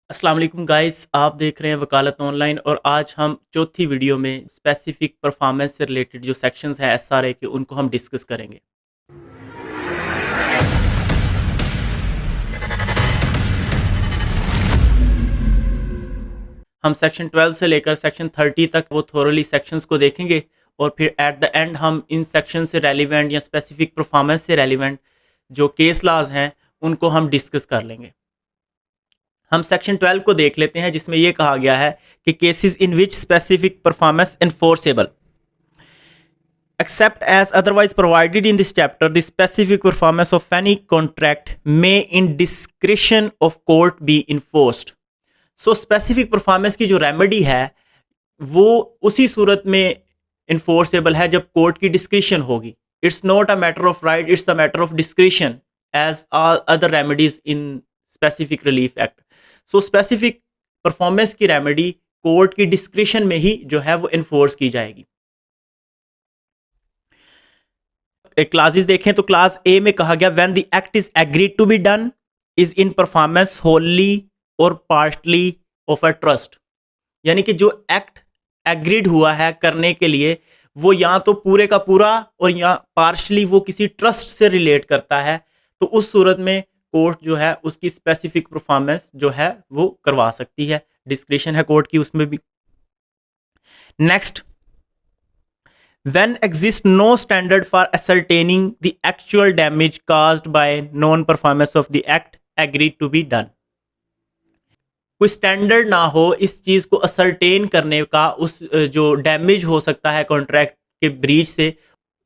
अस्सलाम वालेकुम गाइस, आप देख रहे हैं वकालत ऑनलाइन और आज हम चौथी वीडियो में स्पेसिफिक परफॉर्मेंस से रिलेटेड जो सेक्शंस हैं एसआरए के उनको हम डिस्कस करेंगे। हम सेक्शन 12 से लेकर सेक्शन 30 तक वो थोरली सेक्शंस को देखेंगे और फिर एट द एंड हम इन सेक्शन से रेलिवेंट या स्पेसिफिक परफॉर्मेंस से रेलिवेंट जो केस लॉज हैं उनको हम डिस्कस कर लेंगे। हम सेक्शन 12 को देख लेते हैं जिसमें यह कहा गया है कि cases in which specific performance enforceable except as otherwise provided in this chapter the specific performance of any contract may in discretion of court be enforced। So specific performance की जो रेमेडी है वो उसी सूरत में इन्फोर्सेबल है जब court की discretion होगी। It's not a matter of right, it's a matter of discretion as all other remedies in specific relief act. So specific performance की रेमेडी कोर्ट की डिस्क्रिशन में ही जो है वो इन्फोर्स की जाएगी। क्लासेस देखें तो क्लास ए में कहा गया when the act is agreed to be done is in performance wholly और पार्टली ऑफ अ ट्रस्ट, यानी कि जो एक्ट एग्रीड हुआ है करने के लिए वो या तो पूरे का पूरा और या पार्शली वो किसी ट्रस्ट से रिलेट करता है, तो उस सूरत में कोर्ट जो है उसकी स्पेसिफिक परफॉर्मेंस जो है वो करवा सकती है। डिस्क्रिशन है कोर्ट की उसमें भी। Next, when exist no standard for ascertaining the actual damage caused by non-performance of the act agreed to be done। कोई स्टैंडर्ड ना हो इस चीज को असरटेन करने का, उस जो डैमेज हो सकता है कॉन्ट्रैक्ट के ब्रीच से,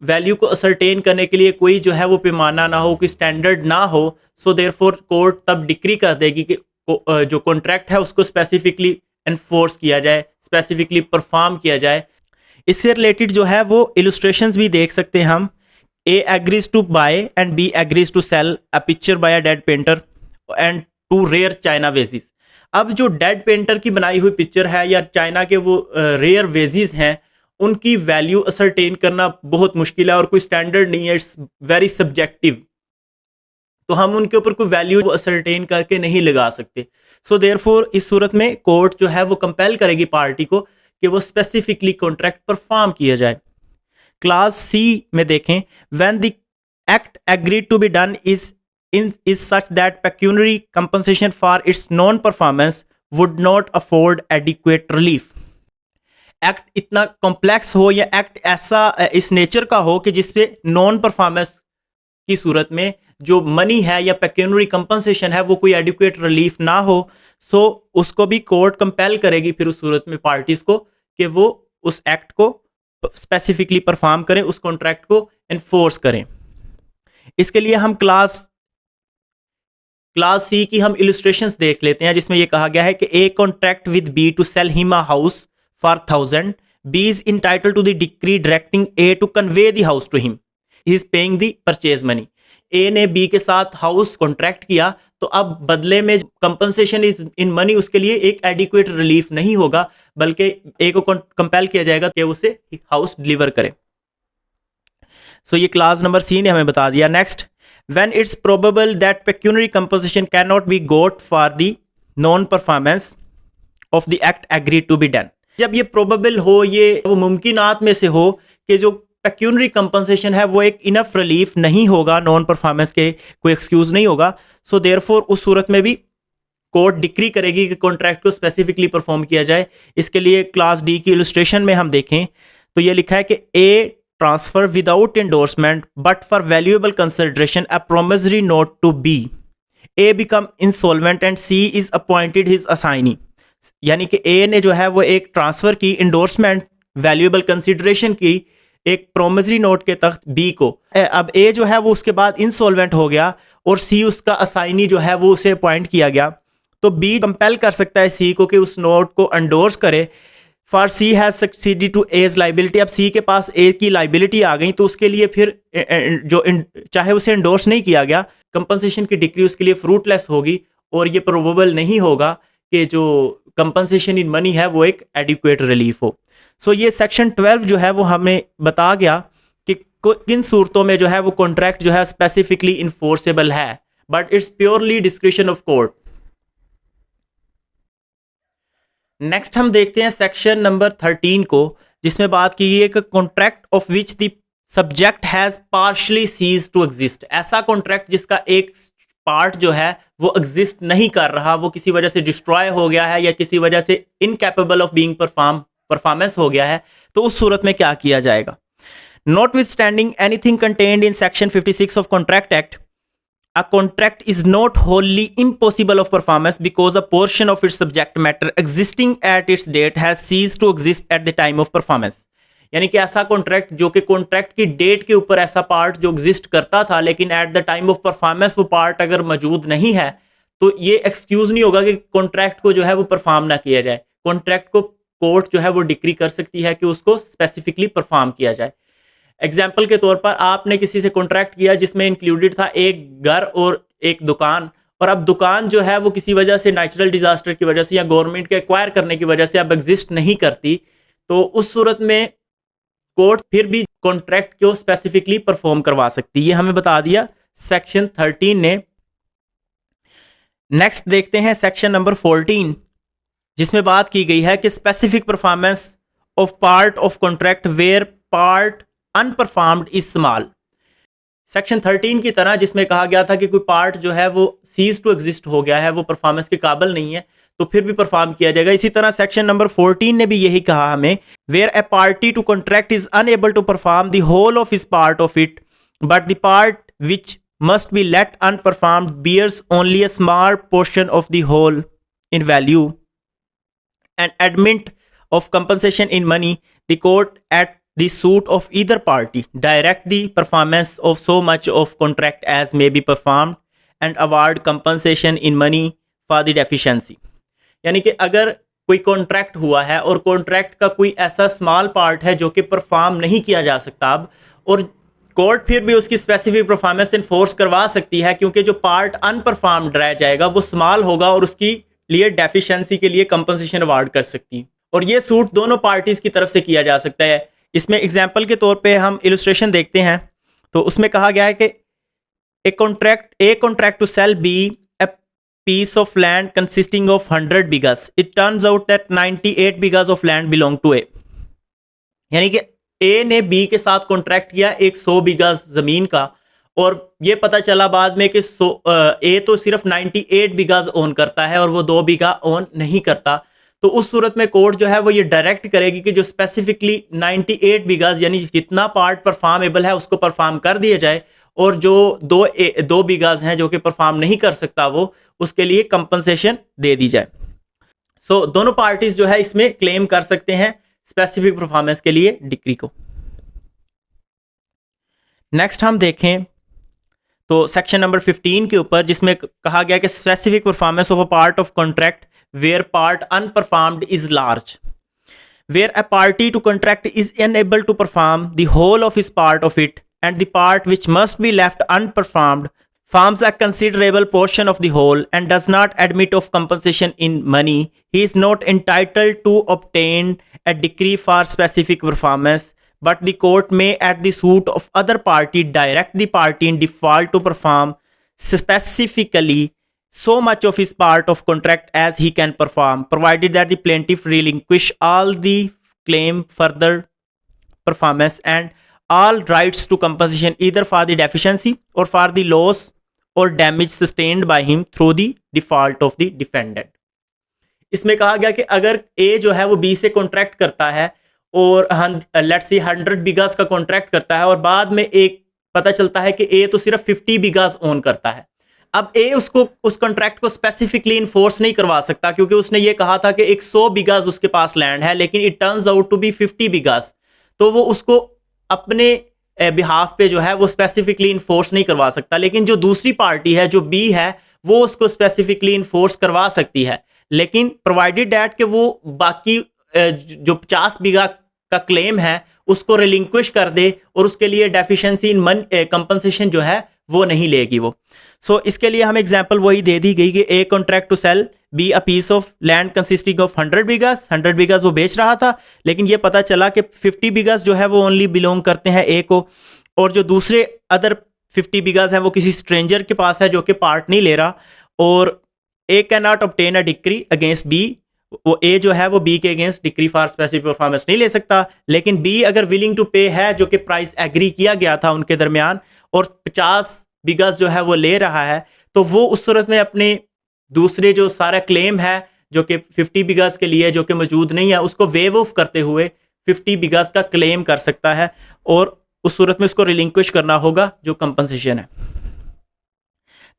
वैल्यू को असरटेन करने के लिए कोई जो है वो पैमाना ना हो, कोई स्टैंडर्ड ना हो। सो देयरफॉर कोर्ट तब डिक्री कर देगी कि जो कॉन्ट्रैक्ट है उसको स्पेसिफिकली एनफोर्स किया जाए, स्पेसिफिकली परफॉर्म किया जाए। इससे रिलेटेड जो है वो इलस्ट्रेशंस भी देख सकते हैं हम। A agrees to buy and B agrees to sell a picture by a dead painter and two rare china vases. अब जो डेड पेंटर की बनाई हुई पिक्चर है या चाइना के वो रेयर वेजिस हैं उनकी वैल्यू असरटेन करना बहुत मुश्किल है और कोई स्टैंडर्ड नहीं है, इट्स वेरी सब्जेक्टिव। तो हम उनके ऊपर कोई वैल्यू असरटेन करके नहीं लगा सकते। सो देयरफॉर इस सूरत में कोर्ट जो है वो कंपेल करेगी पार्टी को कि वो स्पेसिफिकली कॉन्ट्रैक्ट परफॉर्म किया जाए। क्लास सी में देखें when the act agreed to be done is such that pecuniary compensation for its non-performance would not afford adequate relief। Act इतना कॉम्प्लेक्स हो या एक्ट ऐसा इस नेचर का हो कि जिसपे नॉन परफॉर्मेंस की सूरत में जो मनी है या पेक्यूनरी कंपनसेशन है वो कोई एडिक्वेट रिलीफ ना हो, सो उसको भी कोर्ट कंपेल करेगी फिर उस सूरत में पार्टीज को कि वो उस एक्ट को स्पेसिफिकली परफॉर्म करें, उस कॉन्ट्रैक्ट को एनफोर्स करें। इसके लिए हम क्लास सी की हम इलस्ट्रेशंस देख लेते हैं जिसमें यह कहा गया है कि A contract with B to sell him a house for 1000, B is entitled to the decree directing A to convey the house to him, he is paying the purchase money. A ने B के साथ house contract किया तो अब बदले में compensation is in money उसके लिए एक एडिक्वेट रिलीफ नहीं होगा, बल्कि ए को कंपेल किया जाएगा कि उसे हाउस डिलीवर करे। सो ये क्लास नंबर सी ने हमें बता दिया। Next, when it's probable that pecuniary compensation cannot be got for the non-performance of the act agreed to be done। जब ये probable हो, ये वो मुमकिनात में से हो कि जो pecuniary compensation है वो एक इनफ रिलीफ नहीं होगा, नॉन परफॉर्मेंस के कोई एक्सक्यूज नहीं होगा, सो देयरफॉर उस सूरत में भी कोर्ट डिक्री करेगी कि कॉन्ट्रैक्ट को स्पेसिफिकली परफॉर्म किया जाए। इसके लिए क्लास डी की इलस्ट्रेशन में हम देखें तो ये लिखा है कि ए transfer without endorsement but for valuable consideration a promissory note to B, A become insolvent and C is appointed his assignee। यानी कि A ने जो है वो एक ट्रांसफर की, इंडोर्समेंट, वैल्यूएबल कंसिडरेशन की एक प्रोमिसरी नोट के तहत B को। अब A जो है वो उसके बाद इंसॉल्वेंट हो गया और C उसका असाइनी जो है वो उसे अपॉइंट किया गया, तो B कंपेल कर सकता है C को कि उस नोट को एंडोर्स करे। For C has succeeded to as liability, अब सी के पास ए की लाइबिलिटी आ गई तो उसके लिए फिर चाहे उसे एंडोर्स नहीं किया गया, कंपनसेशन की डिक्री उसके लिए फ्रूटलेस होगी और ये प्रोबेबल नहीं होगा कि जो कंपनसेशन इन मनी है वो एक एडिक्वेट रिलीफ हो। सो ये सेक्शन 12 जो है वो हमें बता गया कि किन सूरतों में जो है वो कॉन्ट्रैक्ट जो है स्पेसिफिकली इन्फोर्सेबल है, but it's purely discretion of court. So ये क्लास 12 जो है वो हमें बता गया कि किन सूरतों में जो है वो कॉन्ट्रैक्ट जो है स्पेसिफिकली इन्फोर्सेबल है, but it's purely discretion of court. Next हम देखते हैं सेक्शन नंबर 13 को, जिसमें बात की गई है कि contract of which the subject has partially ceased to exist. ऐसा कॉन्ट्रैक्ट जिसका एक पार्ट जो है वो एग्जिस्ट नहीं कर रहा, वो किसी वजह से डिस्ट्रॉय हो गया है या किसी वजह से इनकैपेबल ऑफ बीइंग परफॉर्मेंस हो गया है, तो उस सूरत में क्या किया जाएगा। Notwithstanding anything contained in section 56 of Contract Act, a contract is not wholly impossible of performance because a portion of its subject matter existing at its date has ceased to exist at the time of performance। यानी कि ऐसा contract जो कि contract की date के ऊपर ऐसा part जो एग्जिस्ट करता था लेकिन eight the time of performance वो पार्ट अगर मौजूद नहीं है, तो ये एक्सक्यूज नहीं होगा कि कॉन्ट्रैक्ट को जो है वो परफॉर्म ना किया जाए। कॉन्ट्रैक्ट को कोर्ट जो है वो डिक्री कर सकती है कि उसको स्पेसिफिकली परफॉर्म किया जाए। एग्जाम्पल के तौर पर आपने किसी से कॉन्ट्रैक्ट किया जिसमें इंक्लूडेड था एक घर और एक दुकान, और अब दुकान जो है वो किसी वजह से नेचुरल डिजास्टर की वजह से या गवर्नमेंट के एक्वायर करने की वजह से अब एग्जिस्ट नहीं करती, तो उस सूरत में कोर्ट फिर भी कॉन्ट्रैक्ट को स्पेसिफिकली परफॉर्म करवा सकती है। ये हमें बता दिया सेक्शन 13 ने। नेक्स्ट देखते हैं सेक्शन नंबर 14, जिसमें बात की गई है कि specific performance of part of contract where part unperformed is small. Section 13 की तरह जिसमें कहा गया था कि कोई पार्ट जो है वो सीज टू एग्जिस्ट हो गया है, वो परफॉर्मेंस के काबिल नहीं है, तो फिर भी परफॉर्म किया जाएगा। इसी तरह सेक्शन नंबर 14 ने भी यही कहा हमें, where a party to contract is unable to perform the whole of his part of it but the part which must be let unperformed bears only a small portion of the whole in value and admit of compensation in money, the court at the suit of either party direct the performance of so much of contract as may be performed and award compensation in money for the deficiency। यानी कि अगर कोई contract हुआ है और contract का कोई ऐसा स्मॉल पार्ट है जो कि परफॉर्म नहीं किया जा सकता अब, और कोर्ट फिर भी उसकी स्पेसिफिक परफॉर्मेंस इन्फोर्स करवा सकती है क्योंकि जो पार्ट अनपरफॉर्म्ड रह जाएगा वो स्मॉल होगा और उसकी लिए डेफिशिएंसी के लिए कंपनसेशन अवार्ड कर सकती है, और ये सूट दोनों पार्टीज की तरफ से किया जा सकता है। इसमें एग्जाम्पल के तौर पे हम इलस्ट्रेशन देखते हैं, तो उसमें कहा गया है कि A contract to sell B a piece of land consisting of 100 bighas, it turns out that 98 bighas of land belong to A. यानी कि ए ने बी के साथ कॉन्ट्रैक्ट किया एक 100 बीघा जमीन का, और ये पता चला बाद में कि ए तो सिर्फ 98 बीघा ओन करता है और वो 2 बीघा ओन नहीं करता, तो उस सूरत में कोर्ट जो है वो ये डायरेक्ट करेगी कि जो स्पेसिफिकली 98 बीघा यानी जितना पार्ट परफॉर्मेबल है उसको परफॉर्म कर दिया जाए, और जो 2 बीघा हैं जो कि परफॉर्म नहीं कर सकता वो उसके लिए कंपनसेशन दे दी जाए। सो दोनों पार्टीज जो है इसमें क्लेम कर सकते हैं स्पेसिफिक परफॉर्मेंस के लिए डिक्री को। नेक्स्ट हम देखें तो सेक्शन नंबर 15 के ऊपर, जिसमें कहा गया कि specific performance of a part of contract where part unperformed is large, where a party to contract is unable to perform the whole of his part of it and the part which must be left unperformed forms a considerable portion of the whole and does not admit of compensation in money, he is not entitled to obtain a decree for specific performance, but the court may at the suit of other party direct the party in default to perform specifically so much of his part of contract as he can perform, provided that the plaintiff relinquish all the claim further performance and all rights to compensation either for the deficiency or for the loss or damage sustained by him through the default of the defendant। इसमें कहा गया कि अगर ए जो है वो B से contract करता है और लेट्स सी 100 बीघास का कॉन्ट्रैक्ट करता है, और बाद में एक पता चलता है कि ए तो सिर्फ 50 बीघास ओन करता है। अब ए उसको उस कॉन्ट्रैक्ट को स्पेसिफिकली इन्फोर्स नहीं करवा सकता क्योंकि उसने ये कहा था कि 100 बीघास उसके पास लैंड है, लेकिन it turns out to be 50 bighas, तो वो उसको अपने बिहाफ पे जो है वो स्पेसिफिकली इन्फोर्स नहीं करवा सकता। लेकिन जो दूसरी पार्टी है जो बी है वो उसको स्पेसिफिकली इन्फोर्स करवा सकती है, लेकिन प्रोवाइडेड दैट कि वो बाकी जो 50 बीघा का क्लेम है उसको रिलिंक्विश कर दे और उसके लिए डेफिशिएंसी इन कंपनसेशन जो है वो नहीं लेगी वो। सो इसके लिए हम एग्जांपल वही दे दी गई कि A contract to sell B a piece of land consisting of 100 bighas, 100 bighas वो बेच रहा था, लेकिन ये पता चला कि 50 बीघास जो है वो ओनली बिलोंग करते हैं ए को, और जो दूसरे अदर 50 बीघास हैं वो किसी स्ट्रेंजर के पास है जो कि पार्ट नहीं ले रहा, और A can not obtain a decree against B, वो ए जो है वो बी के against decree for specific performance नहीं ले सकता, लेकिन बी अगर विलिंग टू पे है, जो कि प्राइस एग्री किया गया था उनके दरमियान, और 50 बिगस जो है वो ले रहा है, तो वो उस सूरत में अपने दूसरे जो सारा क्लेम है जो कि 50 बिगस के लिए जो कि मौजूद नहीं है, उसको वेव ऑफ करते हुए 50 बिगस का क्लेम कर सकता है, और उस सूरत में उसको रिलिंक्विश करना होगा जो कंपनसेशन है।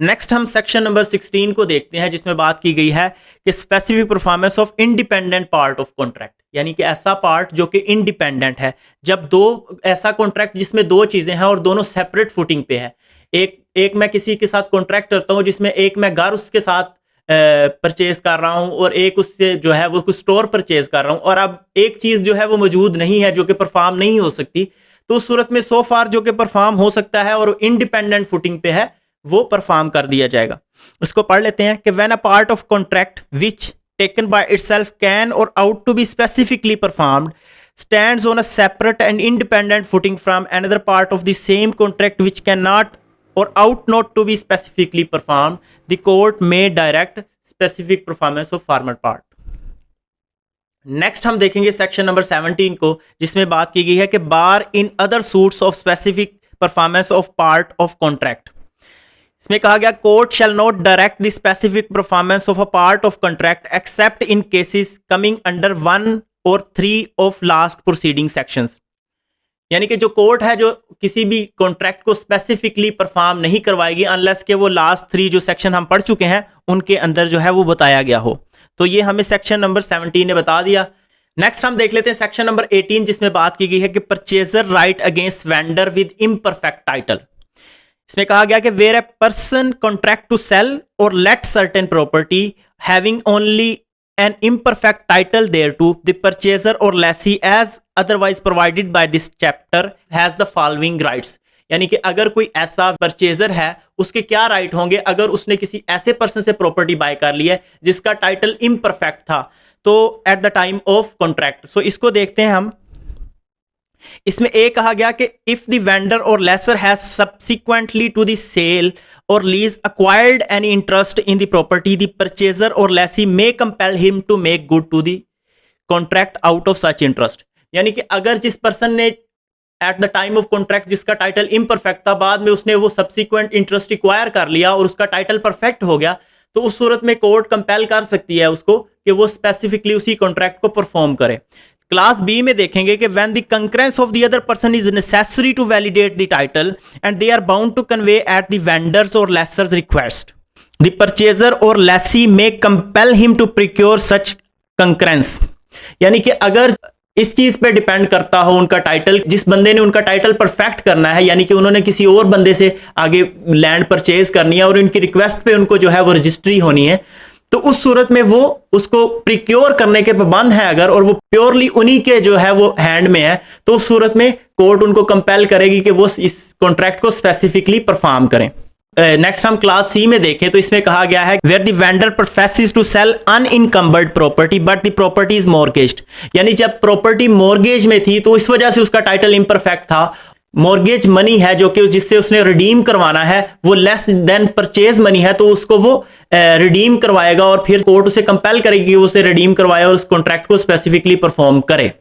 नेक्स्ट हम सेक्शन नंबर 16 को देखते हैं, जिसमें बात की गई है कि specific performance of independent part of contract, यानी कि ऐसा पार्ट जो कि इंडिपेंडेंट है। जब दो ऐसा कॉन्ट्रैक्ट जिसमें दो चीजें हैं और दोनों सेपरेट फुटिंग पे है, एक मैं किसी के साथ कॉन्ट्रैक्ट करता हूं जिसमें एक मैं घर उसके साथ परचेज कर रहा हूं और एक उससे जो है वो कुछ स्टोर परचेज कर रहा हूं, और अब एक चीज जो है वो मौजूद नहीं है जो कि परफॉर्म नहीं हो सकती, तो उस सूरत में सो फार जो कि परफॉर्म हो सकता है और इंडिपेंडेंट फुटिंग पे है वो परफॉर्म कर दिया जाएगा। उसको पढ़ लेते हैं कि when a part of contract which taken by itself can और ought to be specifically performed stands on a separate and independent footing from another part of the same contract which cannot or ought not to be specifically performed, the court may direct specific performance of former part. Next हम देखेंगे section number 17 को, जिसमें बात की गई है कि bar in other suits of specific performance of part of contract. इसमें कहा गया court shall not direct the specific performance of a part of contract except in cases coming under 1 और 3 ऑफ लास्ट प्रोसीडिंग सेक्शंस। यानी कि जो court है जो किसी भी कॉन्ट्रैक्ट को स्पेसिफिकली परफॉर्म नहीं करवाएगी अनलेस के वो लास्ट 3 जो सेक्शन हम पढ़ चुके हैं उनके अंदर जो है वो बताया गया हो। तो ये हमें सेक्शन नंबर 17 ने बता दिया। नेक्स्ट हम देख लेते हैं सेक्शन नंबर 18, जिसमें बात की गई है कि purchaser right against vendor with imperfect title. इसमें कहा गया कि where A person contract to sell और let certain property having only an imperfect title thereto, the purchaser or lessee as otherwise provided by this chapter has the following rights। यानी कि अगर कोई ऐसा परचेजर है उसके क्या राइट होंगे अगर उसने किसी ऐसे पर्सन से प्रॉपर्टी बाय कर ली है जिसका टाइटल इम्परफेक्ट था, तो at the time of contract. So इसको देखते हैं हम। इसमें ए कहा गया कि इफ द वेंडर और lessor has subsequently to the sale और lease acquired any interest in the property, the purchaser or lessee may compel him to make good to the contract out of such interest। यानी कि अगर जिस person ने eight the time of contract जिसका title imperfect था, बाद में उसने वो सब्सिक्वेंट इंटरेस्ट एक्वायर कर लिया और उसका टाइटल परफेक्ट हो गया, तो उस सूरत में कोर्ट कंपेल कर सकती है उसको कि वो स्पेसिफिकली उसी कॉन्ट्रैक्ट को परफॉर्म करे। क्लास बी में देखेंगे कि when the concurrence of the other person is necessary to validate the title and they are bound to convey at the vendor's और लेसर्स रिक्वेस्ट, द परचेजर और lessee may compel him to procure such concurrence. यानी कि अगर इस चीज पे depend करता हो उनका टाइटल, जिस बंदे ने उनका टाइटल परफेक्ट करना है, यानी कि उन्होंने किसी और बंदे से आगे लैंड परचेज करनी है और उनकी रिक्वेस्ट पे उनको जो है वो रजिस्ट्री होनी है, तो उस सूरत में वो उसको प्रिक्योर करने के पाबंद है अगर, और वो प्योरली उन्हीं के जो है वो हैंड में है, तो उस सूरत में कोर्ट उनको कंपेल करेगी कि वो इस कॉन्ट्रैक्ट को स्पेसिफिकली परफॉर्म करें। नेक्स्ट हम क्लास सी में देखें तो इसमें कहा गया है where the vendor professes to sell unencumbered property but the property is mortgaged. यानी जब प्रॉपर्टी मॉर्गेज में थी तो इस वजह से उसका टाइटल इम्परफेक्ट था। मॉर्गेज मनी है जो कि जिससे उसने रिडीम करवाना है वो लेस देन परचेज मनी है, तो उसको वो रिडीम करवाएगा और फिर कोर्ट उसे कंपेल करेगी कि वो उसे रिडीम करवाए और उस कॉन्ट्रैक्ट को स्पेसिफिकली परफॉर्म करे।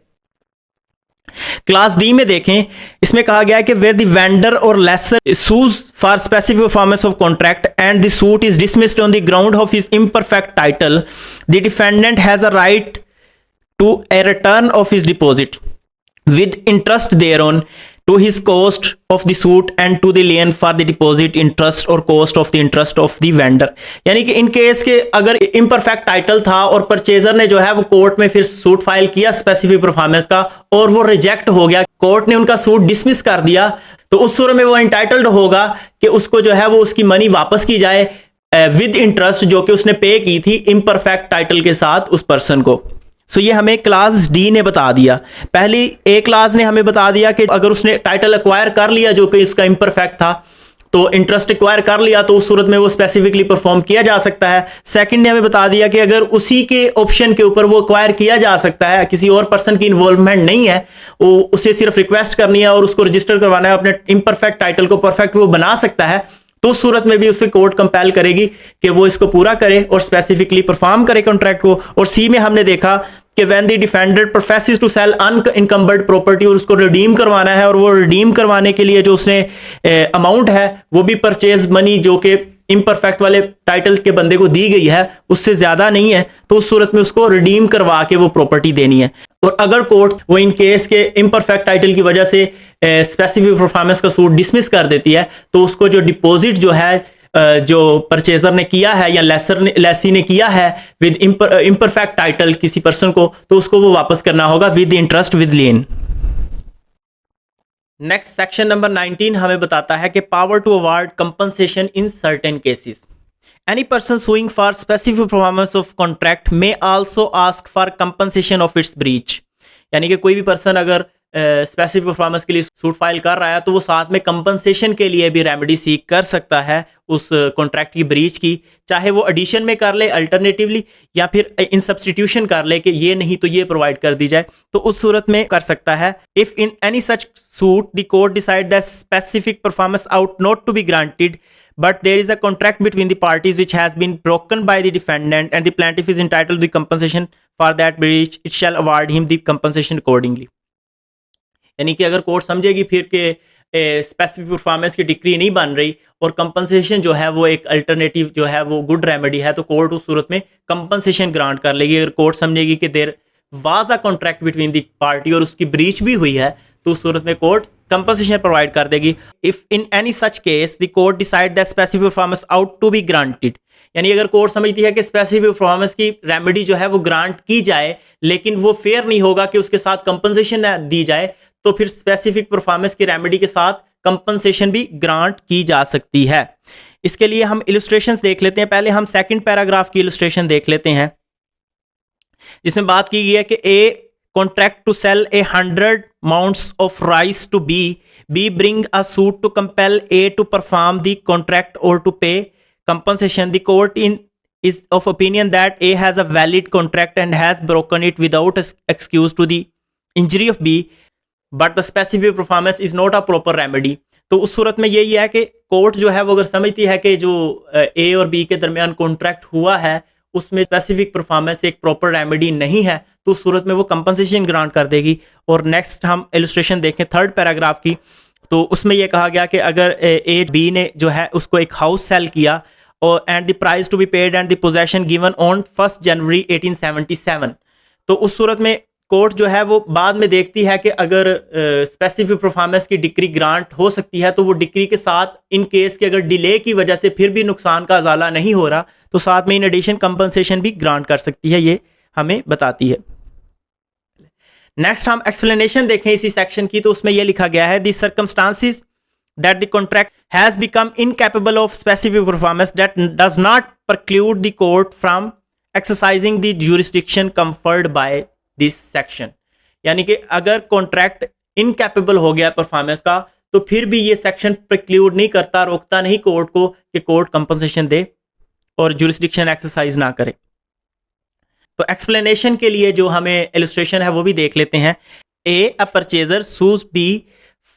क्लास डी में देखें, इसमें कहा गया है कि वेयर द वेंडर और lessor sues for specific performance of contract and the suit is dismissed on the ground of his imperfect title, the defendant has a right to a return of his deposit with interest thereon to his cost of the suit and to the lien for the deposit interest or cost of the interest of the vendor। यानी कि in case के अगर imperfect title था और purchaser ने जो है वो कोर्ट में फिर सूट फाइल किया स्पेसिफिक परफॉर्मेंस का और वो रिजेक्ट हो गया, कोर्ट ने उनका सूट डिसमिस कर दिया, तो उस सूरत में वो इंटाइटल्ड होगा कि उसको जो है वो उसकी मनी वापस की जाए विद इंटरेस्ट जो कि उसने पे की थी इम्परफेक्ट टाइटल के साथ उस पर्सन को। सो ये हमें क्लास डी ने बता दिया। पहली ए क्लास ने हमें बता दिया कि अगर उसने टाइटल एक्वायर कर लिया जो कि इसका इम्परफेक्ट था, तो इंटरेस्ट एक्वायर कर लिया, तो उस सूरत में वो स्पेसिफिकली परफॉर्म किया जा सकता है। सेकंड ने हमें बता दिया कि अगर उसी के ऑप्शन के ऊपर वो एक्वायर किया जा सकता है, किसी और पर्सन की इन्वॉल्वमेंट नहीं है, वो उसे सिर्फ रिक्वेस्ट करनी है और उसको रजिस्टर करवाना है, अपने इम्परफेक्ट टाइटल को परफेक्ट वो बना सकता है, तो उस सूरत में भी उसे कोर्ट कंपेल करेगी कि वो इसको पूरा करे और स्पेसिफिकली परफॉर्म करे कॉन्ट्रैक्ट को। और सी में हमने देखा कि when the defender professes to sell unencumbered property, और उसको रिडीम करवाना है, और वो रिडीम करवाने के लिए जो उसने अमाउंट है वो भी परचेज मनी जो कि इम्परफेक्ट वाले टाइटल के बंदे को दी गई है उससे ज्यादा नहीं है, तो उस सूरत में उसको रिडीम करवा के वो प्रॉपर्टी देनी है। और अगर कोर्ट वो इन केस के इम्परफेक्ट टाइटल की वजह से स्पेसिफिक परफॉर्मेंस का सूट डिसमिस कर देती है, तो उसको जो डिपॉजिट जो है जो परचेजर ने किया है या लेसी ने किया है विद इम्परफेक्ट टाइटल किसी पर्सन को, तो उसको वो वापस करना होगा with interest with lien. Next section number 19 हमें बताता है कि power to award compensation in certain cases. Any person suing for specific performance of contract may also ask for compensation of its breach. यानी कि कोई भी पर्सन अगर specific performance के लिए सूट फाइल कर रहा है तो वो साथ में कंपनसेशन के लिए भी रेमेडी सीख कर सकता है उस कॉन्ट्रैक्ट की ब्रीच की, चाहे वो एडिशन में कर ले अल्टरनेटिवली या फिर इन सब्सटीट्यूशन कर ले कि ये नहीं तो ये प्रोवाइड कर दी जाए, तो उस सूरत में कर सकता है। If in any such suit the court decide that specific performance ought not to be granted but there is a contract between the parties which has been broken by the defendant and the plaintiff is entitled to the compensation for that breach, it shall award him the compensation accordingly। यानी कि अगर court समझेगी फिर के specific performance की decree नहीं बन रही और कंपनसेशन जो है वो एक अल्टरनेटिव जो है वो गुड रेमेडी है, तो कोर्ट उस सूरत में कंपनसेशन ग्रांट कर लेगी। अगर कोर्ट समझेगी कि there was a contract between the party और उसकी ब्रीच भी हुई है, तो उस सूरत में कोर्ट कंपनसेशन प्रोवाइड कर देगी। If in any such case the court decide that specific performance ought to be granted, यानी अगर कोर्ट समझती है कि स्पेसिफिक परफॉर्मेंस की रेमेडी जो है वो ग्रांट की जाए लेकिन वो फेयर नहीं होगा कि उसके साथ कंपनसेशन दी जाए, तो फिर स्पेसिफिक परफॉर्मेंस की रेमेडी के साथ कंपनसेशन भी ग्रांट की जा सकती है। इसके लिए हम इलस्ट्रेशंस देख लेते हैं। पहले हम सेकंड पैराग्राफ की इलस्ट्रेशन देख लेते हैं जिसमें बात की गई है कि ए contract to sell 100 mounts of rice to B bring a suit to compel A to perform the contract or to pay compensation. The court is of opinion that A has a valid contract and has broken it without excuse to the injury of B, but the specific performance is not a proper remedy। तो उस सूरत में यही है कि court जो है वो अगर समझती है कि जो A और B के दरमियान कॉन्ट्रैक्ट हुआ है उसमें स्पेसिफिक परफॉर्मेंस एक प्रॉपर रेमेडी नहीं है, तो उस सूरत में वो कंपनसेशन ग्रांट कर देगी। और नेक्स्ट हम इलस्ट्रेशन देखें थर्ड पैराग्राफ की, तो उसमें ये कहा गया कि अगर ए बी ने जो है उसको एक हाउस सेल किया और and the price to be paid and the possession given on 1 January 1877, तो उस सूरत में कोर्ट जो है वो बाद में देखती है कि अगर स्पेसिफिक परफॉर्मेंस की डिक्री ग्रांट हो सकती है तो वो डिक्री के साथ इन केस के अगर डिले की वजह से फिर भी नुकसान का अजाला नहीं हो रहा तो साथ में इन एडिशन कंपनसेशन भी ग्रांट कर सकती है, ये हमें बताती है। नेक्स्ट हम एक्सप्लेनेशन देखें इसी सेक्शन की, तो उसमें यह लिखा गया है the circumstances that the contract has become incapable of specific performance that does not preclude the court from exercising the jurisdiction conferred by this section। यानी कि अगर कॉन्ट्रैक्ट इनकैपेबल हो गया परफॉर्मेंस का तो फिर भी ये सेक्शन प्रिक्लूड नहीं करता, रोकता नहीं कोर्ट को कि कोर्ट कंपनसेशन दे और जुरिस्डिक्शन एक्सरसाइज ना करे। तो एक्सप्लेनेशन के लिए जो हमें इलस्ट्रेशन है वो भी देख लेते हैं। A purchaser sues B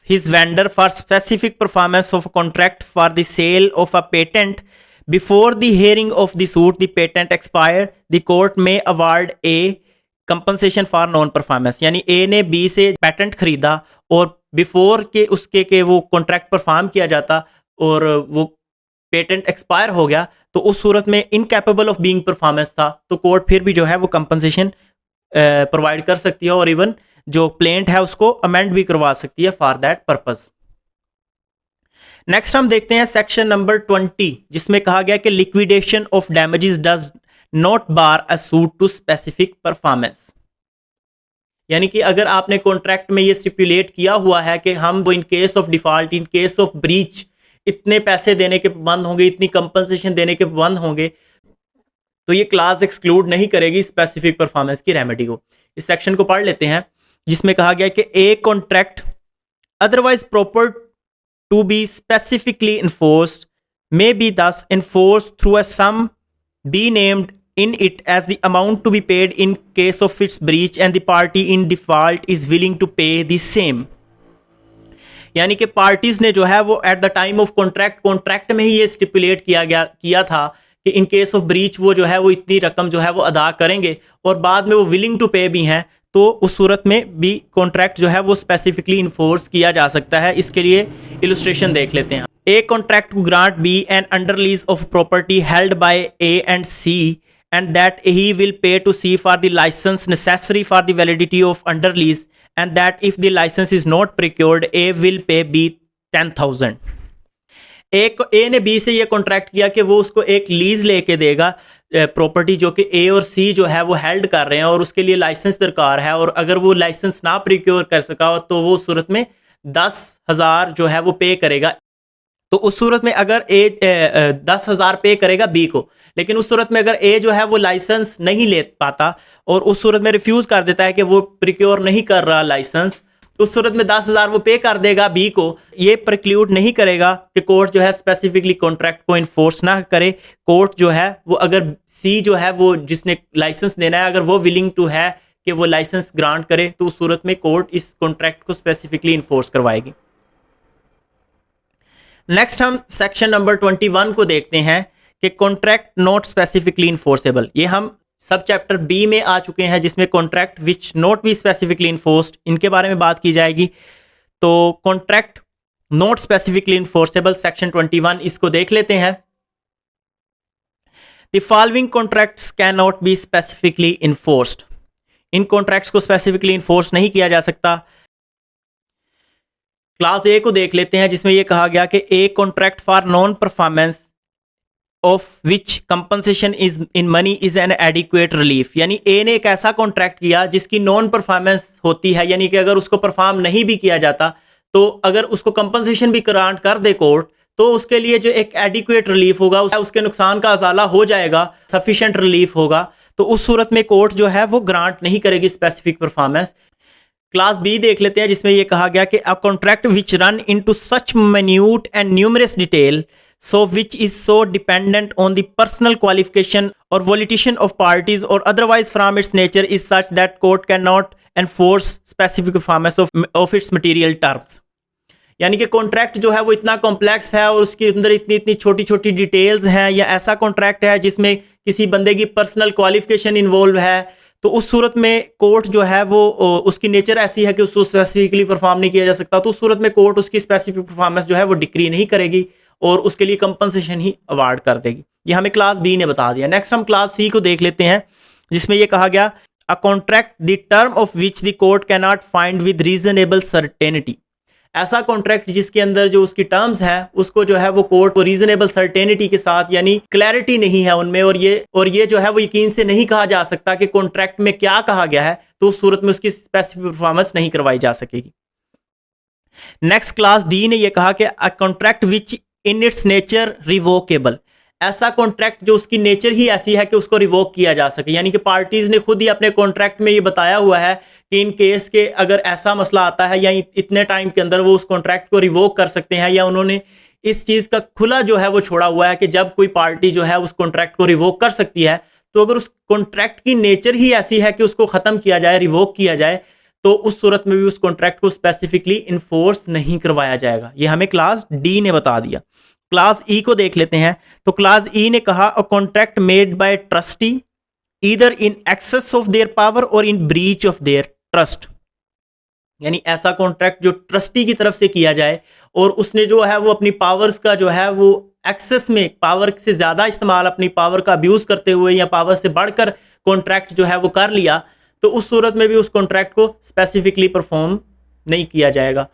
his vendor for specific performance of a contract for the sale of a patent before the hearing of the suit the patent expired, the court may award A compensation for non performance। यानी A ने B से patent खरीदा और before के उसके के वो contract perform किया जाता और वो पेटेंट एक्सपायर हो गया, तो उस सूरत में इनकैपेबल ऑफ बीइंग परफॉर्मेंस था, तो कोर्ट फिर भी जो है वो कंपनसेशन प्रोवाइड कर सकती है और इवन जो प्लेंट है उसको अमेंड भी करवा सकती है फॉर दैट पर्पस। नेक्स्ट हम देखते हैं सेक्शन नंबर 20 जिसमें कहा गया कि liquidation of damages does not bar a suit to specific performance. यानी कि अगर आपने कॉन्ट्रैक्ट में ये स्टिपुलेट किया हुआ है कि हम वो in case of default, in case of breach इतने पैसे देने के पाबंद होंगे, इतनी कंपनसेशन देने के पाबंद होंगे, तो ये क्लास एक्सक्लूड नहीं करेगी स्पेसिफिक परफॉर्मेंस की रेमेडी को। इस सेक्शन को पढ़ लेते हैं जिसमें कहा गया कि A contract otherwise proper to be specifically enforced may be thus enforced through a sum be named in it as the amount to be paid in case of its breach and the party in default is willing to pay the same। यानी कि parties ने जो है वो eight the time of contract में ही ये stipulate किया था कि इन केस ऑफ ब्रीच वो जो है वो इतनी रकम जो है वो अदा करेंगे और बाद में वो विलिंग टू पे भी हैं, तो उस सूरत में भी कॉन्ट्रैक्ट जो है वो स्पेसिफिकली इन्फोर्स किया जा सकता है। इसके लिए इलस्ट्रेशन देख लेते हैं। A contract to grant B an underlease of property held by A and C and that he will pay to C for the license necessary for the validity of under lease, and that if the license is not procured, A will pay B 10,000। ए ने B से ये contract किया कि वो उसको एक lease लेके देगा प्रॉपर्टी जो कि ए और सी जो है वो हेल्ड कर रहे हैं और उसके लिए लाइसेंस दरकार है, और अगर वो लाइसेंस ना प्रिक्योर कर सका तो वो सूरत में 10,000 जो है वो पे करेगा। तो उस सूरत में अगर ए 10,000 पे करेगा बी को, लेकिन उस सूरत में अगर ए जो है वो लाइसेंस नहीं ले पाता और उस सूरत में रिफ्यूज कर देता है कि वो प्रिक्योर नहीं कर रहा लाइसेंस, तो उस सूरत में 10,000 वो पे कर देगा बी को। ये प्रिक्लूड नहीं करेगा कि कोर्ट जो है स्पेसिफिकली कॉन्ट्रैक्ट को इन्फोर्स ना करे। कोर्ट जो है वो अगर सी जो है वो जिसने लाइसेंस देना है अगर वो विलिंग टू है कि वो लाइसेंस ग्रांट करे, तो उस सूरत में कोर्ट इस कॉन्ट्रैक्ट को स्पेसिफिकली इन्फोर्स करवाएगी। नेक्स्ट हम सेक्शन नंबर 21 को देखते हैं कि कॉन्ट्रैक्ट नॉट स्पेसिफिकली इन्फोर्सेबल। ये हम सब चैप्टर बी में आ चुके हैं जिसमें contract which not be specifically enforced, इनके बारे में बात की जाएगी। तो contract not specifically enforceable section 21, इसको देख लेते हैं। The following contracts can not be specifically enforced. In contracts को स्पेसिफिकली इन्फोर्स नहीं किया जा सकता। क्लास ए को देख लेते हैं जिसमें यह कहा गया कि A contract for non performance of which compensation is in money is an adequate relief. यानी ए ने एक ऐसा कॉन्ट्रैक्ट किया जिसकी नॉन परफॉर्मेंस होती है, यानी कि अगर उसको परफॉर्म नहीं भी किया जाता तो अगर उसको कंपनसेशन भी ग्रांट कर दे कोर्ट तो उसके लिए जो एक एडिक्वेट रिलीफ होगा उसके नुकसान का अजाला हो जाएगा, सफिशिएंट रिलीफ होगा। तो उस सूरत में कोर्ट जो है वो ग्रांट नहीं करेगी स्पेसिफिक परफॉर्मेंस। क्लास बी देख लेते हैं जिसमें यह कहा गया कि a contract which run into such minute and numerous detail so which is so dependent on the personal qualification or volition of parties or otherwise from its nature is such that court cannot enforce specific performance of its material terms। यानी कि contract जो है वो इतना complex है और उसके अंदर इतनी इतनी छोटी छोटी डिटेल्स हैं, या ऐसा कॉन्ट्रैक्ट है जिसमें किसी बंदे की पर्सनल क्वालिफिकेशन इन्वॉल्व है, तो उस सूरत में कोर्ट जो है वो उसकी नेचर ऐसी है कि उसको स्पेसिफिकली परफॉर्म नहीं किया जा सकता, तो उस सूरत में कोर्ट उसकी स्पेसिफिक परफॉर्मेंस जो है वो डिक्री नहीं करेगी और उसके लिए कंपनसेशन ही अवार्ड कर देगी। ये हमें क्लास बी ने बता दिया। नेक्स्ट हम क्लास सी को देख लेते हैं जिसमें यह कहा गया a contract the term of which the court can not find with reasonable certainty. ऐसा कॉन्ट्रैक्ट जिसके अंदर जो उसकी टर्म्स है उसको जो है वो कोर्ट को रीजनेबल सर्टेनिटी के साथ, यानी क्लैरिटी नहीं है उनमें, और ये जो है वो यकीन से नहीं कहा जा सकता कि कॉन्ट्रैक्ट में क्या कहा गया है, तो उस सूरत में उसकी स्पेसिफिक परफॉर्मेंस नहीं करवाई जा सकेगी। नेक्स्ट क्लास डी ने यह कहा कि a contract which in its nature revocable. ऐसा कॉन्ट्रैक्ट जो उसकी नेचर ही ऐसी है कि उसको रिवोक किया जा सके, यानी कि पार्टीज ने खुद ही अपने कॉन्ट्रैक्ट में ये बताया हुआ है कि इन केस के अगर ऐसा मसला आता है या इतने टाइम के अंदर वो उस कॉन्ट्रैक्ट को रिवोक कर सकते हैं, या उन्होंने इस चीज़ का खुला जो है वो छोड़ा हुआ है कि जब कोई पार्टी जो है उस कॉन्ट्रैक्ट को रिवोक कर सकती है, तो अगर उस कॉन्ट्रैक्ट की नेचर ही ऐसी है कि उसको ख़त्म किया जाए, रिवोक किया जाए, तो उस सूरत में भी उस कॉन्ट्रैक्ट को स्पेसिफिकली इन्फोर्स नहीं करवाया जाएगा। ये हमें क्लास डी ने बता दिया। क्लास ई को देख लेते हैं। तो क्लास ई ने कहा अ contract made bye trustee either in excess of their power और इन ब्रीच ऑफ देयर ट्रस्ट। यानी ऐसा कॉन्ट्रैक्ट जो ट्रस्टी की तरफ से किया जाए और उसने जो है वो अपनी पावर्स का जो है वो एक्सेस में, पावर से ज्यादा इस्तेमाल, अपनी पावर का अब्यूज करते हुए या पावर से बढ़कर कॉन्ट्रैक्ट जो है वो कर लिया, तो उस सूरत में भी उस कॉन्ट्रैक्ट को स्पेसिफिकली परफॉर्म नहीं किया जाएगा।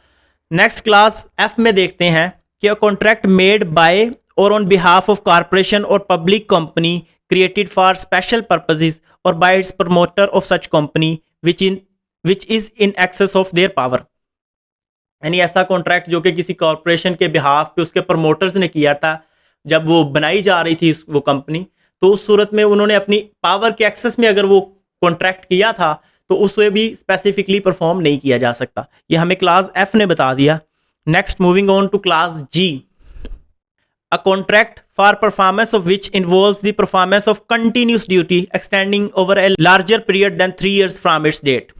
नेक्स्ट क्लास एफ में देखते हैं कि a contract made by or on behalf of corporation or public company created for special purposes or by its promoter of such company which is in excess of their power. यानी ऐसा contract जो कि किसी corporation के behalf पे उसके promoters ने किया था जब वो बनाई जा रही थी वो कंपनी, तो उस सूरत में उन्होंने अपनी पावर के एक्सेस में अगर वो कॉन्ट्रैक्ट किया था तो उसमें भी स्पेसिफिकली परफॉर्म नहीं किया जा सकता। ये हमें क्लास एफ ने बता दिया। Next moving on to class G. A contract for performance of which involves the performance of continuous duty extending over a larger period than 3 years from its date.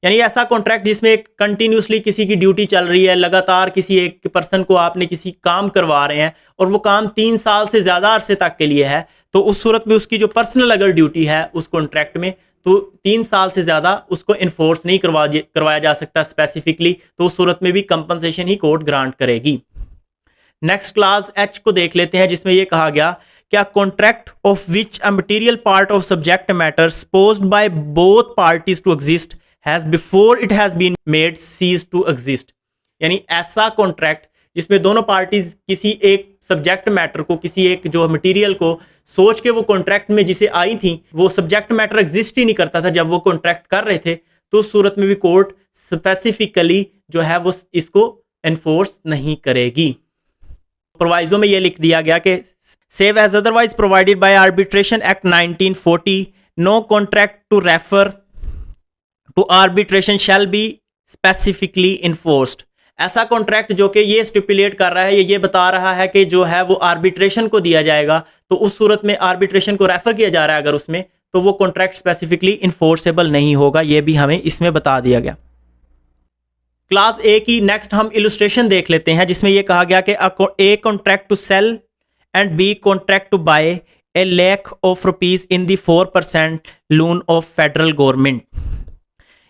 यानी ऐसा कॉन्ट्रैक्ट जिसमें एक continuously किसी की duty चल रही है, लगातार किसी एक पर्सन को आपने किसी काम करवा रहे हैं और वो काम 3 साल से ज़्यादा अरसे तक के लिए है, तो उस सूरत में उसकी जो पर्सनल अगर ड्यूटी है उस कॉन्ट्रैक्ट में, तो 3 साल से ज़्यादा उसको इन्फोर्स नहीं करवाया जा सकता स्पेसिफिकली, तो उस सूरत में भी कंपनसेशन ही कोर्ट ग्रांट करेगी। नेक्स्ट क्लास एच को देख लेते हैं, जिसमें यह कहा गया क्या contract of which a material part of subject matter supposed by both parties to exist has before it has been made ceased to exist. यानी ऐसा कॉन्ट्रैक्ट जिसमें दोनों पार्टीज किसी एक सब्जेक्ट मैटर को, किसी एक जो मटेरियल को सोच के वो कॉन्ट्रैक्ट में जिसे आई थी, वो सब्जेक्ट मैटर एग्जिस्ट ही नहीं करता था जब वो कॉन्ट्रैक्ट कर रहे थे, तो उस सूरत में भी कोर्ट स्पेसिफिकली जो है वो इसको एनफोर्स नहीं करेगी। प्रोवाइजो में ये लिख दिया गया कि save as otherwise provided by arbitration act 1940 no contract to refer to arbitration shall be specifically enforced. ऐसा कॉन्ट्रैक्ट जो कि ये स्टिपुलेट कर रहा है, ये बता रहा है कि जो है वो आर्बिट्रेशन को दिया जाएगा, तो उस सूरत में आर्बिट्रेशन को रेफर किया जा रहा है अगर उसमें, तो वो कॉन्ट्रैक्ट स्पेसिफिकली इन्फोर्सेबल नहीं होगा, ये भी हमें इसमें बता दिया गया। क्लास ए की नेक्स्ट हम इलस्ट्रेशन देख लेते हैं, जिसमें यह कहा गया कि A contract to sell and B contract to buy a lakh of rupees in the 4% loan of federal government,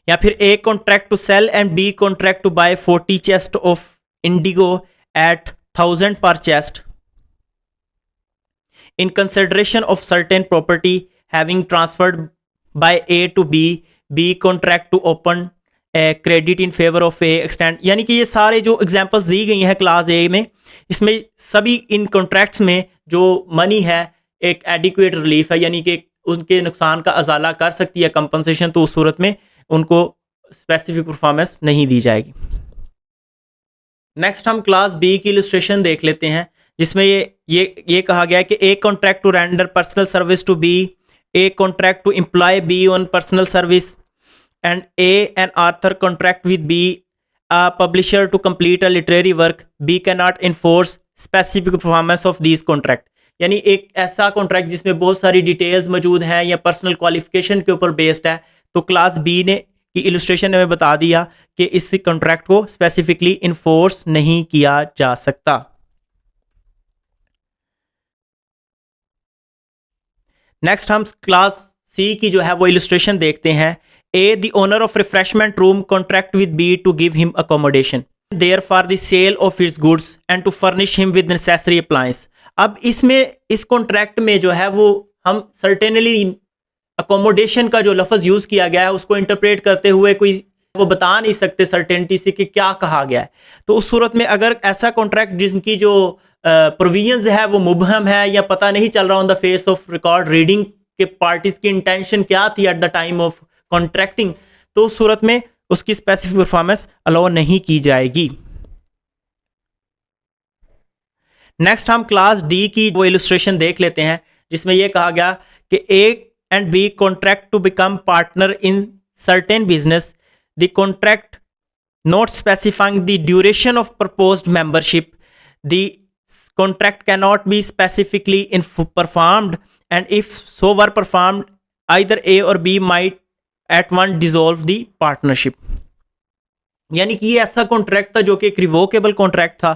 या फिर A contract to sell and B contract to buy 40 chest of indigo at 1000 per chest in consideration of certain property having transferred by A to B contract to open credit in favour of A extend. यानी कि ये सारे जो examples दी गई हैं class ए में, इसमें सभी इन कॉन्ट्रैक्ट्स में जो मनी है एक एडिक्वेट रिलीफ है, यानी कि उनके नुकसान का अजाला कर सकती है कंपनसेशन, तो उस सूरत में उनको स्पेसिफिक परफॉर्मेंस नहीं दी जाएगी। नेक्स्ट हम क्लास बी की इलस्ट्रेशन देख लेते हैं, जिसमें ये कहा गया है कि A contract to render personal service to B, A contract to employ B on personal service, and an author contract with B, a publisher to complete a literary work, B cannot enforce specific performance of these contract। यानी एक ऐसा contract जिसमें बहुत सारी details मौजूद हैं या personal qualification के ऊपर बेस्ड है, तो क्लास बी ने की इलस्ट्रेशन ने बता दिया कि इस कॉन्ट्रैक्ट को स्पेसिफिकली इन्फोर्स नहीं किया जा सकता। नेक्स्ट हम क्लास सी की जो है वो इलस्ट्रेशन देखते हैं। A, the owner of refreshment room contract with B to give him accommodation there for the sale of his goods and to furnish him with necessary appliance। अब इसमें इस कॉन्ट्रैक्ट में जो है वो हम सर्टेनली अकोमोडेशन का जो लफ्ज़ यूज़ किया गया है उसको इंटरप्रेट करते हुए कोई वो बता नहीं सकते सर्टेनिटी से कि क्या कहा गया है। तो उस सूरत में अगर ऐसा कॉन्ट्रैक्ट जिनकी जो प्रोविजंस है वो मुबहम है या पता नहीं चल रहा on the face of record reading के पार्टीज की इंटेंशन क्या थी eight the time of contracting, तो उस सूरत में उसकी स्पेसिफिक परफॉर्मेंस अलाउ नहीं की जाएगी। नेक्स्ट हम क्लास डी की वो इलस्ट्रेशन देख लेते हैं, जिसमें यह कहा गया कि A and B contract to become partner in certain business, the contract not specifying the duration of proposed membership, the contract can not be specifically performed and if so were performed either A or B might at one dissolve the partnership। यानी कि ये ऐसा contract था जो कि एक revocable contract था,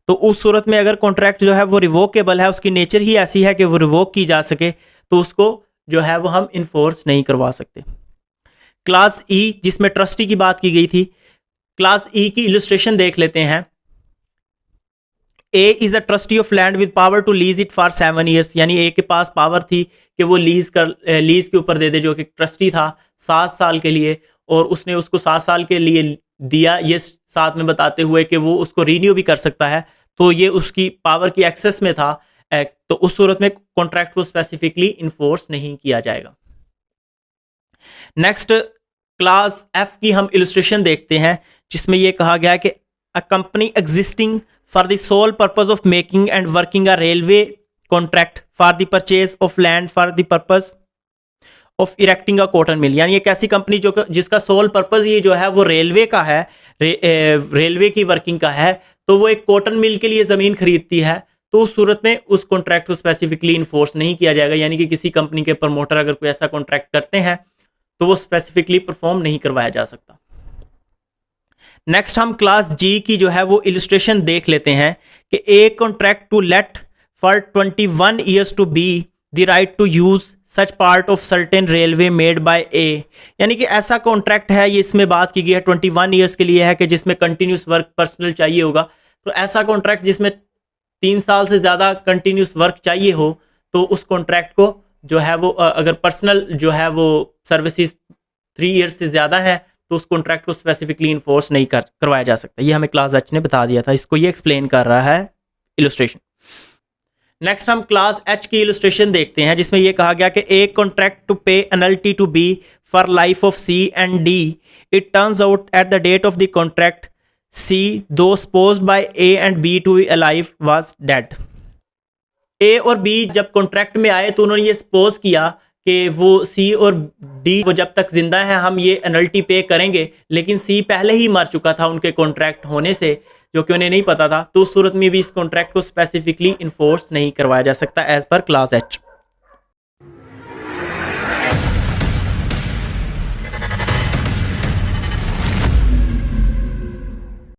तो उस सूरत में अगर कॉन्ट्रैक्ट जो है वो रिवोकेबल है, उसकी नेचर ही ऐसी है कि वो रिवोक की जा सके, तो उसको जो है वो हम इन्फोर्स नहीं करवा सकते। क्लास ई जिसमें ट्रस्टी की बात की गई थी, क्लास ई की इलस्ट्रेशन देख लेते हैं। A is a trustee of land with power to lease it for 7 years। यानी ए के पास पावर थी कि वो लीज के ऊपर दे दे, जो कि ट्रस्टी था 7 साल के लिए, और उसने उसको 7 साल के लिए दिया, ये साथ में बताते हुए कि वो उसको रीन्यू भी कर सकता है, तो ये उसकी पावर की एक्सेस में था, तो उस सूरत में कॉन्ट्रैक्ट को स्पेसिफिकली इन्फोर्स नहीं किया जाएगा। नेक्स्ट क्लास एफ की हम इलस्ट्रेशन देखते हैं, जिसमें यह कहा गया है कि a company existing for the sole purpose of making and working a railway contract for the purchase of land for the purpose of erecting a cotton mill। यानी एक ऐसी कंपनी जो जिसका सोल पर्पस ये जो है वो रेलवे का है, रेलवे की वर्किंग का है, तो वो एक कॉटन मिल के लिए ज़मीन खरीदती है, तो उस सूरत में उस कॉन्ट्रैक्ट को स्पेसिफिकली इन्फोर्स नहीं किया जाएगा। यानी कि किसी कंपनी के प्रमोटर अगर कोई ऐसा कॉन्ट्रैक्ट करते हैं तो वो स्पेसिफिकली परफॉर्म नहीं करवाया जा सकता। नेक्स्ट हम क्लास जी की जो है वो इलस्ट्रेशन देख लेते हैं कि A contract to let for 21 years to be the right to use such part of certain railway made by A, यानी कि ऐसा कॉन्ट्रैक्ट है, ये इसमें बात की गई है 21 ईयर्स के लिए है कि जिसमें कंटिन्यूस वर्क पर्सनल चाहिए होगा। तो ऐसा कॉन्ट्रैक्ट जिसमें 3 साल से ज़्यादा कंटिन्यूस वर्क चाहिए हो तो उस कॉन्ट्रैक्ट को जो है वो अगर पर्सनल जो है वो सर्विसेज 3 ईयर्स से ज़्यादा है तो उस कॉन्ट्रैक्ट को स्पेसिफिकली इन्फोर्स नहीं करवाया जा सकता। ये हमें क्लास एच ने बता दिया था, इसको ये एक्सप्लेन कर रहा है इलस्ट्रेशन। नेक्स्ट हम क्लास एच की इलस्ट्रेशन देखते हैं जिसमें यह कहा गया कि A contract to pay annuity to be for life of C and D, it turns out at the date of the contract C though supposed by A and B to be alive was dead. A और B जब contract में आए तो उन्होंने ये suppose किया कि वो सी और डी वो जब तक जिंदा है हम ये एनल्टी पे करेंगे, लेकिन सी पहले ही मर चुका था उनके कॉन्ट्रैक्ट होने से, जो कि उन्हें नहीं पता था। तो उस सूरत में भी इस कॉन्ट्रैक्ट को स्पेसिफिकली इन्फोर्स नहीं करवाया जा सकता एज पर क्लास एच।